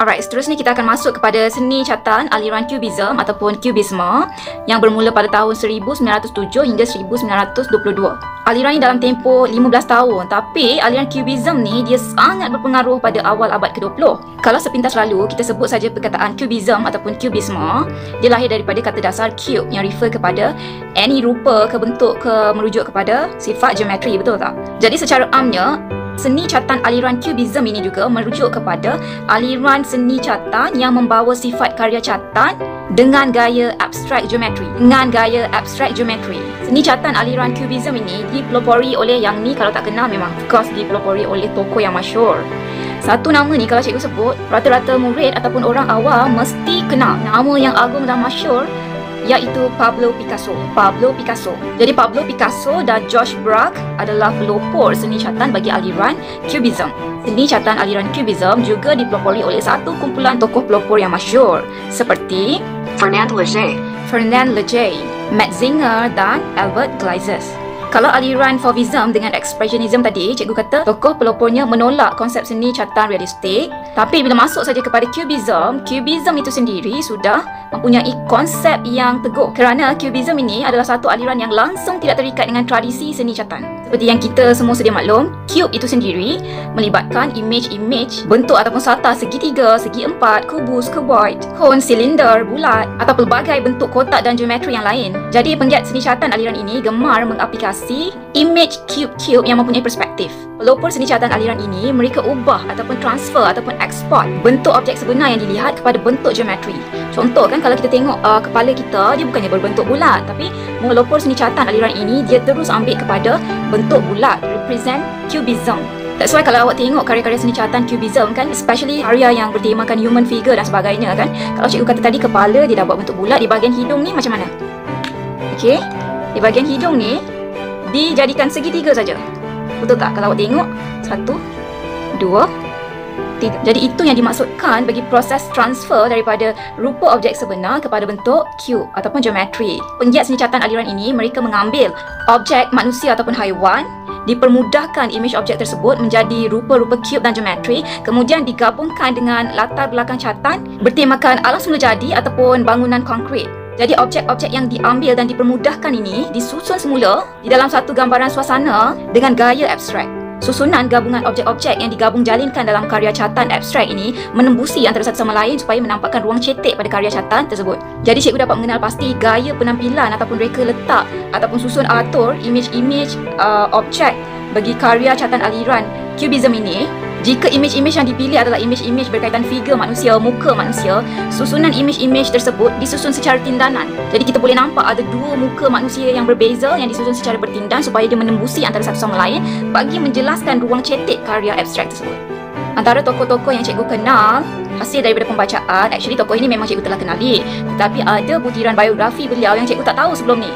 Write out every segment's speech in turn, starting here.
Alright, seterusnya kita akan masuk kepada seni catatan aliran Cubism ataupun Cubisme yang bermula pada tahun 1907 hingga 1922. Aliran ini dalam tempoh 15 tahun, tapi aliran Cubism ni dia sangat berpengaruh pada awal abad ke-20. Kalau sepintas lalu kita sebut saja perkataan Cubism ataupun Cubisme, dia lahir daripada kata dasar cube yang refer kepada any rupa ke bentuk ke merujuk kepada sifat geometri, betul tak? Jadi secara amnya seni catatan aliran Cubism ini juga merujuk kepada aliran seni catatan yang membawa sifat karya catatan dengan gaya abstrak geometri. Seni catatan aliran Cubism ini dipelopori oleh yang ni, kalau tak kenal memang of course dipelopori oleh tokoh yang masyhur. Satu nama ni kalau cikgu sebut, rata-rata murid ataupun orang awam mesti kenal. Nama yang agung dan masyhur iaitu Pablo Picasso. Jadi Pablo Picasso dan George Braque adalah pelopor seni catatan bagi aliran Cubism. Seni catatan aliran Cubism juga dipelopori oleh satu kumpulan tokoh pelopor yang masyhur seperti Fernand Léger, Max Singer dan Albert Gleizes. Kalau aliran Fauvism dengan Expressionism tadi, cikgu kata tokoh pelopornya menolak konsep seni catatan realistik. Tapi bila masuk saja kepada Cubism itu sendiri sudah mempunyai konsep yang teguh. Kerana Cubism ini adalah satu aliran yang langsung tidak terikat dengan tradisi seni catatan. Seperti yang kita semua sedia maklum, cube itu sendiri melibatkan imej-imej bentuk ataupun sata segitiga, segi empat, kubus, kuboid, kon, silinder, bulat atau pelbagai bentuk kotak dan geometri yang lain. Jadi penggiat seni catatan aliran ini gemar mengaplikasi imej cube-cube yang mempunyai perspektif. Pelopor seni catatan aliran ini mereka ubah ataupun transfer ataupun ekspor bentuk objek sebenar yang dilihat kepada bentuk geometri. Contoh kan, kalau kita tengok kepala kita, dia bukannya berbentuk bulat, tapi pelopor seni catatan aliran ini dia terus ambil kepada bentuk bulat, represent Cubism. That's why kalau awak tengok karya-karya seni catatan Cubism kan, especially karya yang bertemakan human figure dan sebagainya kan, kalau cikgu kata tadi kepala dia dah buat bentuk bulat, di bahagian hidung ni macam mana? Okey, di bahagian hidung ni dijadikan segitiga saja. Betul tak? Kalau awak tengok, 1, 2, 3. Jadi itu yang dimaksudkan bagi proses transfer daripada rupa objek sebenar kepada bentuk cube ataupun geometri. Penggiat seni catatan aliran ini mereka mengambil objek manusia ataupun haiwan, dipermudahkan imej objek tersebut menjadi rupa-rupa cube dan geometri, kemudian digabungkan dengan latar belakang catatan bertemakan alam semula jadi ataupun bangunan konkret. Jadi objek-objek yang diambil dan dipermudahkan ini disusun semula di dalam satu gambaran suasana dengan gaya abstrak. Susunan gabungan objek-objek yang digabung jalinkan dalam karya catatan abstrak ini menembusi antara satu sama lain supaya menampakkan ruang cetek pada karya catatan tersebut. Jadi cikgu dapat mengenal pasti gaya penampilan ataupun reka letak ataupun susun atur imej-imej objek bagi karya catatan aliran Cubism ini. Jika imej-imej yang dipilih adalah imej-imej berkaitan figure manusia, muka manusia, susunan imej-imej tersebut disusun secara tindanan. Jadi kita boleh nampak ada dua muka manusia yang berbeza yang disusun secara bertindan supaya dia menembusi antara satu sama lain bagi menjelaskan ruang cetek karya abstrak tersebut. Antara tokoh-tokoh yang cikgu kenal hasil daripada pembacaan, actually tokoh ini memang cikgu telah kenali, tetapi ada butiran biografi beliau yang cikgu tak tahu sebelum ni.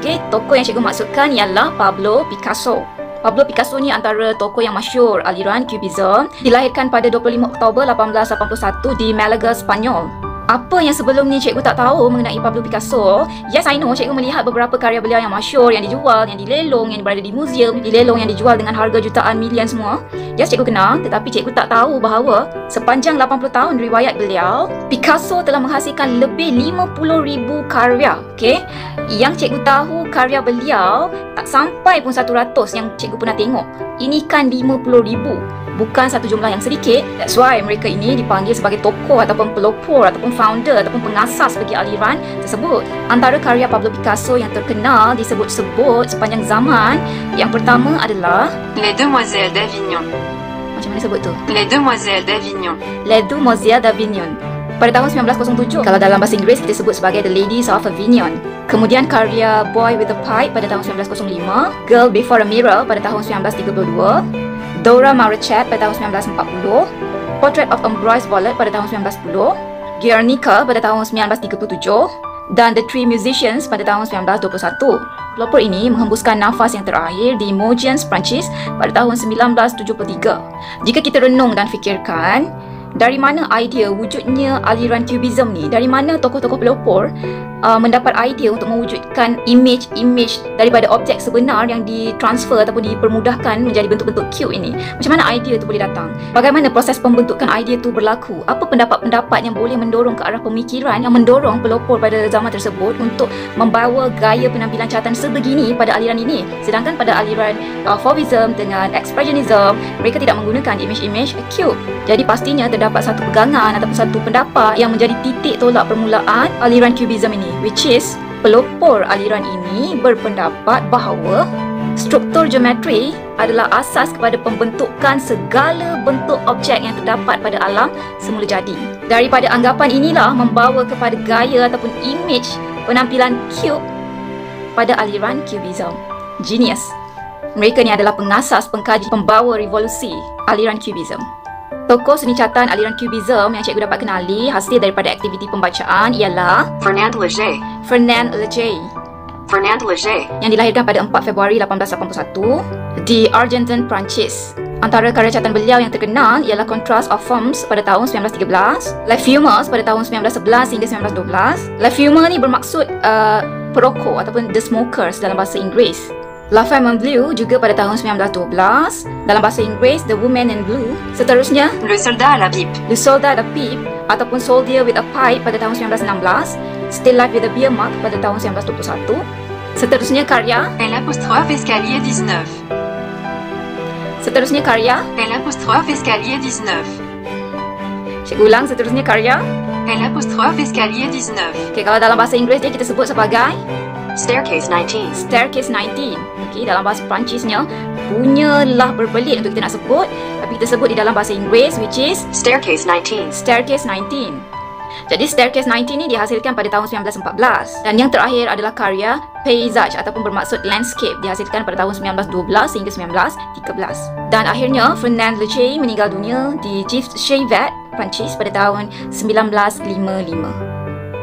Okey, tokoh yang cikgu maksudkan ialah Pablo Picasso. Pablo Picasso ni antara tokoh yang masyhur aliran Cubism. Dilahirkan pada 25 Oktober 1881 di Malaga, Spanyol. Apa yang sebelum ni cikgu tak tahu mengenai Pablo Picasso? Yes, I know, cikgu melihat beberapa karya beliau yang masyhur, yang dijual, yang dilelong, yang berada di museum, dilelong, yang dijual dengan harga jutaan milion semua. Yes, cikgu kenal, tetapi cikgu tak tahu bahawa sepanjang 80 tahun riwayat beliau, Picasso telah menghasilkan lebih 50,000 karya. Okey, yang cikgu tahu karya beliau tak sampai pun 100 yang cikgu pernah tengok. Ini kan 50,000. Bukan satu jumlah yang sedikit. That's why mereka ini dipanggil sebagai tokoh ataupun pelopor ataupun founder ataupun pengasas bagi aliran tersebut. Antara karya Pablo Picasso yang terkenal disebut-sebut sepanjang zaman, yang pertama adalah Les Demoiselles d'Avignon. Macam mana sebut tu? Les Demoiselles d'Avignon. Les Demoiselles d'Avignon. Pada tahun 1907. Kalau dalam bahasa Inggeris kita sebut sebagai The Ladies of Avignon. Kemudian karya Boy with a Pipe pada tahun 1905, Girl Before a Mirror pada tahun 1932, Dora Marachet pada tahun 1940, Portrait of Ambroise Vollard pada tahun 1910, Guernica pada tahun 1937 dan The Three Musicians pada tahun 1921. Pelopor ini menghembuskan nafas yang terakhir di Mogens, Perancis pada tahun 1973. Jika kita renung dan fikirkan, Dari mana idea wujudnya aliran Cubism ni? Dari mana tokoh-tokoh pelopor mendapat idea untuk mewujudkan image daripada objek sebenar yang ditransfer ataupun dipermudahkan menjadi bentuk-bentuk cube ini? Macam mana idea itu boleh datang? Bagaimana proses pembentukan idea itu berlaku? Apa pendapat-pendapat yang boleh mendorong ke arah pemikiran yang mendorong pelopor pada zaman tersebut untuk membawa gaya penampilan catatan sebegini pada aliran ini? Sedangkan pada aliran Fauvism dengan Expressionism, mereka tidak menggunakan image cube. Jadi pastinya terdapat satu pegangan ataupun satu pendapat yang menjadi titik tolak permulaan aliran Cubism ini, which is pelopor aliran ini berpendapat bahawa struktur geometri adalah asas kepada pembentukan segala bentuk objek yang terdapat pada alam semula jadi. Daripada anggapan inilah membawa kepada gaya ataupun image penampilan cube pada aliran Cubism. Genius. Mereka ni adalah pengasas, pengkaji, pembawa revolusi aliran Cubism. Tokoh seni catatan aliran Cubism yang cikgu dapat kenali hasil daripada aktiviti pembacaan ialah Fernand Léger. Fernand Léger yang dilahirkan pada 4 Februari 1881 di Argentan, Perancis. Antara karya catatan beliau yang terkenal ialah Contrast of Forms pada tahun 1913, Les Fumeurs pada tahun 1911 hingga 1912. Les Fumeurs ni bermaksud perokok ataupun the smokers dalam bahasa Inggeris. La Femme en Bleu juga pada tahun 1912, dalam bahasa Inggeris The Woman in Blue. Seterusnya Le Soldat à la Pipe. Le Soldat à la Pipe ataupun Soldier with a Pipe pada tahun 1916, Still Life with a Beer Mug pada tahun 1921. Seterusnya karya L'Escalier 19. Seterusnya karya Escalier 19. Cikgu ulang, seterusnya karya Escalier 19. Okay, kalau dalam bahasa Inggeris dia kita sebut sebagai Staircase 19. Staircase 19. Okay, dalam bahasa Perancisnya punyalah berbelit untuk kita nak sebut, tapi kita sebut di dalam bahasa Inggeris, which is Staircase 19. Staircase 19. Jadi Staircase 19 ni dihasilkan pada tahun 1914. Dan yang terakhir adalah karya Paysage ataupun bermaksud landscape, dihasilkan pada tahun 1912 hingga 1913. Dan akhirnya Fernand Léger meninggal dunia di Givaudan, Perancis pada tahun 1955.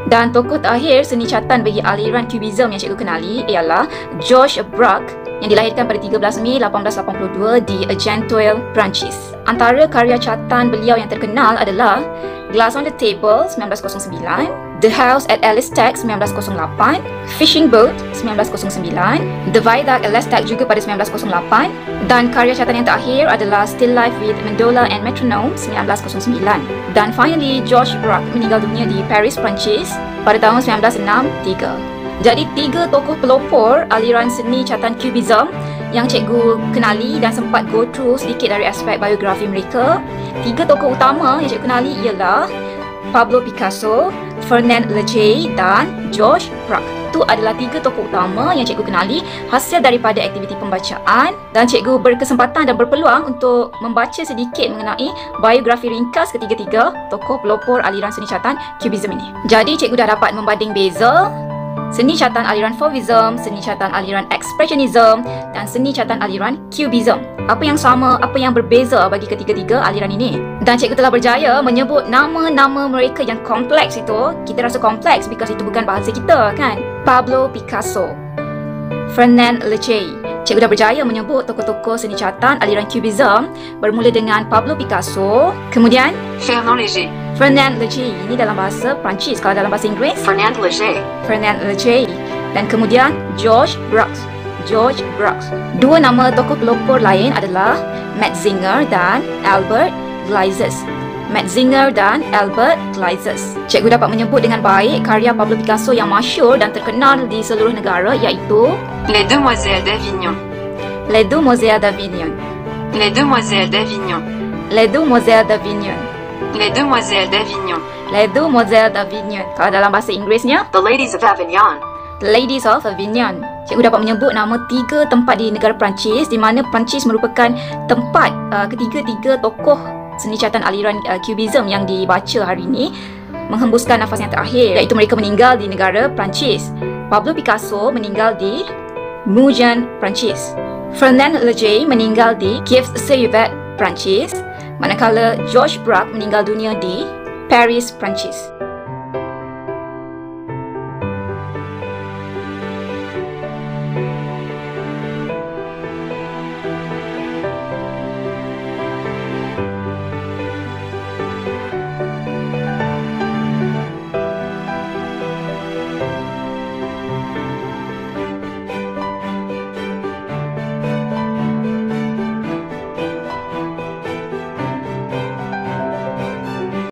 Dan tokoh terakhir seni catatan bagi aliran Cubism yang cikgu kenali ialah Georges Braque yang dilahirkan pada 13 Mei 1882 di Argenteuil, Perancis. Antara karya catatan beliau yang terkenal adalah Glass on the Table 1909, The House at Elistec 1908, Fishing Boat 1909, The Viaduct at Elistec juga pada 1908, dan karya catatan yang terakhir adalah Still Life with Mandola and Metronome 1909. Dan finally, Georges Braque meninggal dunia di Paris, Perancis pada tahun 1963. Jadi 3 tokoh pelopor aliran seni catatan Cubism yang cikgu kenali dan sempat go through sedikit dari aspek biografi mereka. 3 tokoh utama yang cikgu kenali ialah Pablo Picasso, Fernand Léger dan Georges Braque. Itu adalah 3 tokoh utama yang cikgu kenali hasil daripada aktiviti pembacaan, dan cikgu berkesempatan dan berpeluang untuk membaca sedikit mengenai biografi ringkas ketiga-tiga tokoh pelopor aliran seni catatan Cubism ini. Jadi cikgu dah dapat membanding beza seni catatan aliran Fauvism, seni catatan aliran Expressionism dan seni catatan aliran Cubism. Apa yang sama, apa yang berbeza bagi ketiga-tiga aliran ini? Dan cikgu telah berjaya menyebut nama-nama mereka yang kompleks itu. Kita rasa kompleks because itu bukan bahasa kita, kan? Pablo Picasso, Fernand Léger. Cikgu dah berjaya menyebut tokoh-tokoh seni catatan aliran Cubism bermula dengan Pablo Picasso, kemudian Fernand Léger. Fernand Léger, ini dalam bahasa Perancis. Kalau dalam bahasa Inggeris, Fernand Léger. Fernand Léger. Dan kemudian Georges Braque. Georges Braque. 2 nama tokoh pelopor lain adalah Metzinger dan Albert Gleizes. Metzinger dan Albert Gleizes. Cikgu dapat menyebut dengan baik karya Pablo Picasso yang masyhur dan terkenal di seluruh negara, iaitu Les Demoiselles d'Avignon. Les Demoiselles d'Avignon. Les Demoiselles d'Avignon. Les Demoiselles d'Avignon. Les Demoiselles d'Avignon. Les Demoiselles d'Avignon. Kalau dalam bahasa Inggerisnya, The Ladies of Avignon. The Ladies of Avignon. Cikgu dapat menyebut nama 3 tempat di negara Perancis, di mana Perancis merupakan tempat ketiga-tiga tokoh seni catatan aliran Cubism yang dibaca hari ini menghembuskan nafas yang terakhir, iaitu mereka meninggal di negara Perancis. Pablo Picasso meninggal di Mougins, Perancis. Fernand Léger meninggal di Givaudan, Perancis. Manakala Georges Braque meninggal dunia di Paris, Perancis.